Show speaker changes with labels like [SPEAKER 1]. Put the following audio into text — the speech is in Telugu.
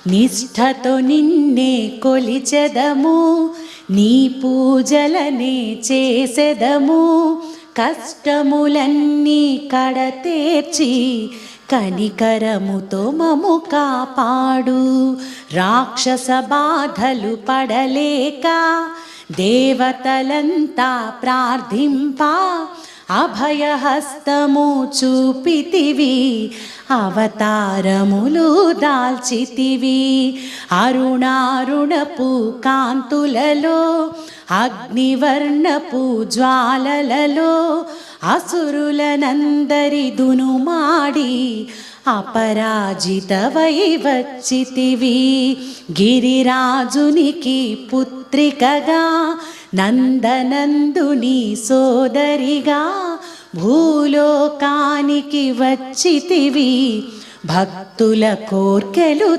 [SPEAKER 1] నిష్ఠతో నిన్నే కొలిచెదము, నీ పూజలనే చేసెదము. కష్టములన్నీ కడతేర్చి కనికరముతో మము కాపాడు. రాక్షస బాధలు పడలేక దేవతలంతా ప్రార్థింప అభయహస్తము చూపితివి, అవతారములు దాల్చితివి. అరుణారుణపు కాంతులలో అగ్నివర్ణపు జ్వాలలలో అసురులనందరి దునుమాడి అపరాజితవై వచ్చితివి. గిరిరాజునికి పుత్రికగా నందనందుని సోదరిగా భూలోకానికి వచ్చితివి. భక్తుల కోర్కెలు